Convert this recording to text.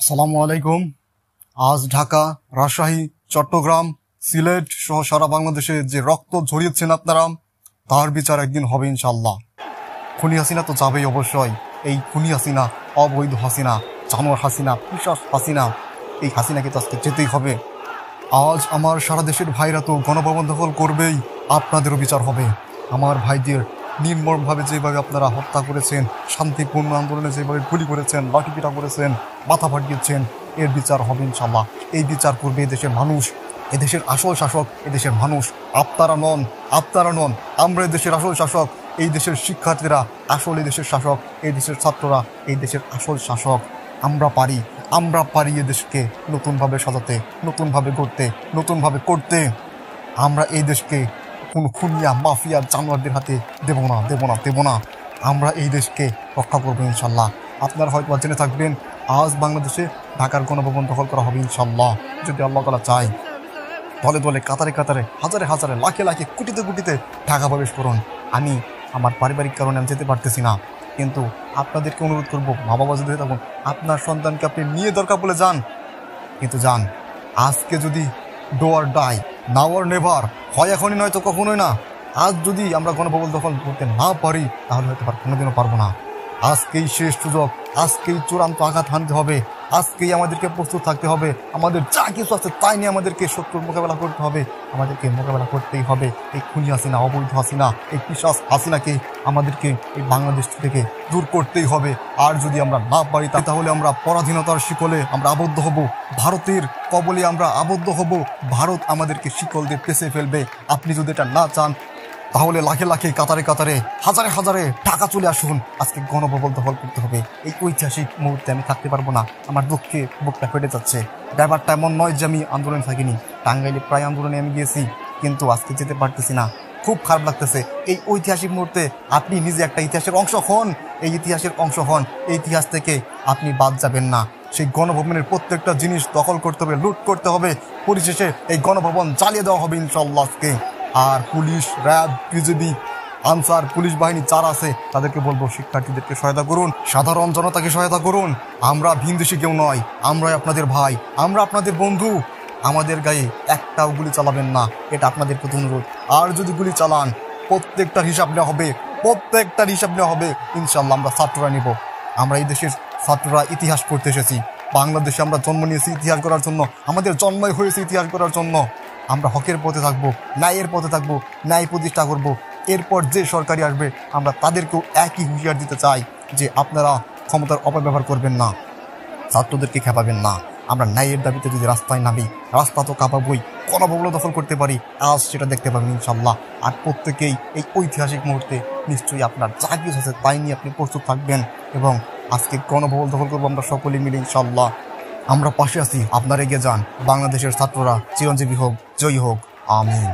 আসসালামু আলাইকুম। আজ ঢাকা, রাজশাহী, চট্টগ্রাম, সিলেট সহ সারা বাংলাদেশে যে রক্ত ঝরিয়েছেন আপনারা, তার বিচার একদিন হবে ইনশাল্লাহ। খুনি হাসিনা তো যাবেই অবশ্যই। এই খুনি হাসিনা, অবৈধ হাসিনা, জানোয়ার হাসিনা, পিশাচ হাসিনা, এই হাসিনাকে তো আজকে যেতেই হবে। আজ আমার সারা দেশের ভাইরা তো গণভবন দখল করবেই, আপনাদেরও বিচার হবে। আমার ভাইদের নির্মমভাবে যেভাবে আপনারা হত্যা করেছেন, শান্তিপূর্ণ আন্দোলনে যেভাবে গুলি করেছেন, লাঠিপিটা করেছেন, মাথা ফাটিয়েছেন, এর বিচার হবে ইনশাল্লাহ। এই বিচার করবে এদেশের মানুষ, এদেশের আসল শাসক এদেশের মানুষ। আপনারা নন, আপনারা নন, আমরা এদেশের আসল শাসক। এই দেশের শিক্ষার্থীরা আসল এই দেশের শাসক, এই দেশের ছাত্ররা এই দেশের আসল শাসক। আমরা পারি, আমরা পারি এ দেশকে নতুনভাবে সাজাতে, নতুনভাবে গড়তে, নতুনভাবে করতে। আমরা এই দেশকে কোনো খুনিয়া মাফিয়া জানোয়ারদের হাতে দেব না, দেব না, দেব না। আমরা এই দেশকে রক্ষা করবো ইনশাল্লাহ। আপনারা হয়তো জেনে থাকবেন, আজ বাংলাদেশে ঢাকার গণভবন দখল করা হবে ইনশাল্লাহ, যদি আল্লাহ তাআলা চায়। দলে দলে, কাতারে কাতারে, হাজারে হাজারে, লাখে লাখে, কোটিতে কোটিতে ঢাকা প্রবেশ করুন। আমি আমার পারিবারিক কারণে আমি যেতে পারতেছি না, কিন্তু আপনাদেরকে অনুরোধ করবো, মা বাবা যদি থাকুন, আপনার সন্তানকে আপনি নিয়ে দরকার বলে যান, কিন্তু যান। আজকে যদি ডোয়ার ডাই, নাও আর নেভার, হয় এখনই নয় তো কখনোই না। আজ যদি আমরা গণভবন দখল করতে না পারি, তাহলে হয়তো কোনোদিনও পারবো না। আজকেই শেষ সুযোগ, আজকেই চূড়ান্ত আঘাত হানতে হবে, আজকেই আমাদেরকে প্রস্তুত থাকতে হবে। আমাদের যা কিছু আছে তাই নিয়ে আমাদেরকে শত্রুর মোকাবেলা করতে হবে, আমাদেরকে মোকাবেলা করতেই হবে। এই খুনি হাসিনা, অবৈধ হাসিনা, এই পিশাচ হাসিনাকে আমাদেরকে এই বাংলাদেশ থেকে দূর করতেই হবে। আর যদি আমরা না পারি, তাহলে আমরা পরাধীনতার শিকলে আমরা আবদ্ধ হব, ভারতের কবলে আমরা আবদ্ধ হব। ভারত আমাদেরকে শিকল দিয়ে পেঁচে ফেলবে। আপনি যদি এটা না চান, তাহলে লাখে লাখে, কাতারে কাতারে, হাজারে হাজারে ঢাকা চলে আসুন। আজকে গণভবন দখল করতে হবে। এই ঐতিহাসিক মুহূর্তে আমি থাকতে পারবো না, আমার দুঃখে বুকটা ফেটে যাচ্ছে। ব্যাপারটা এমন নয় যে আমি আন্দোলনে থাকিনি, টাঙ্গাইলে প্রায় আন্দোলনে আমি গিয়েছি, কিন্তু আজকে যেতে পারতেছি না, খুব খারাপ লাগতেছে। এই ঐতিহাসিক মুহূর্তে আপনি নিজে একটা ইতিহাসের অংশ হন, এই ইতিহাসের অংশ হন। এই ইতিহাস থেকে আপনি বাদ যাবেন না। সেই গণভবনের প্রত্যেকটা জিনিস দখল করতে হবে, লুট করতে হবে, পরিশেষে এই গণভবন জ্বালিয়ে দেওয়া হবে ইনশাআল্লাহ আজকে। আর police, RAB, BGB, Ansar, police বাহিনী যারা আছে তাদেরকে বলবো, শিক্ষার্থীদেরকে সহায়তা করুন, সাধারণ জনতাকে সহায়তা করুন। আমরা ভিনদেশি কেউ নয়, আমরাই আপনাদের ভাই, আমরা আপনাদের বন্ধু। আমাদের গায়ে একটাও গুলি চালাবেন না, এটা আপনাদের প্রতি অনুরোধ। আর যদি গুলি চালান, প্রত্যেকটার হিসাব নেওয়া হবে, প্রত্যেকটার হিসাব নেওয়া হবে ইনশাল্লাহ। আমরা ছাত্ররা নিব, আমরা এই দেশের ছাত্ররা ইতিহাস পড়তে এসেছি। বাংলাদেশে আমরা জন্ম নিয়েছি ইতিহাস করার জন্য, আমাদের জন্মই হয়েছে ইতিহাস করার জন্য। আমরা হকের পথে থাকবো, ন্যায়ের পথে থাকবো, ন্যায় প্রতিষ্ঠা করবো। এরপর যে সরকারি আসবে, আমরা তাদেরকেও একই হুঁশিয়ার দিতে চাই যে আপনারা ক্ষমতার অপব্যবহার করবেন না, ছাত্রদেরকে খেপাবেন না। আমরা ন্যায়ের দাবিতে যদি রাস্তায় নামি, রাস্তা তো কাঁপাবই, গণভবন দখল করতে পারি, আজ সেটা দেখতে পাবেন ইনশাল্লাহ। আর প্রত্যেকেই এই ঐতিহাসিক মুহূর্তে নিশ্চয়ই আপনার যা কিছু আছে তাই নিয়ে আপনি প্রস্তুত থাকবেন, এবং আজকে গণভবন দখল করবো আমরা সকলে মিলে ইনশাল্লাহ। আমরা পাশে আছি, আপনারা এগিয়ে যান। বাংলাদেশের ছাত্ররা চিরঞ্জীবী হোক, জয়ী হোক, আমিন।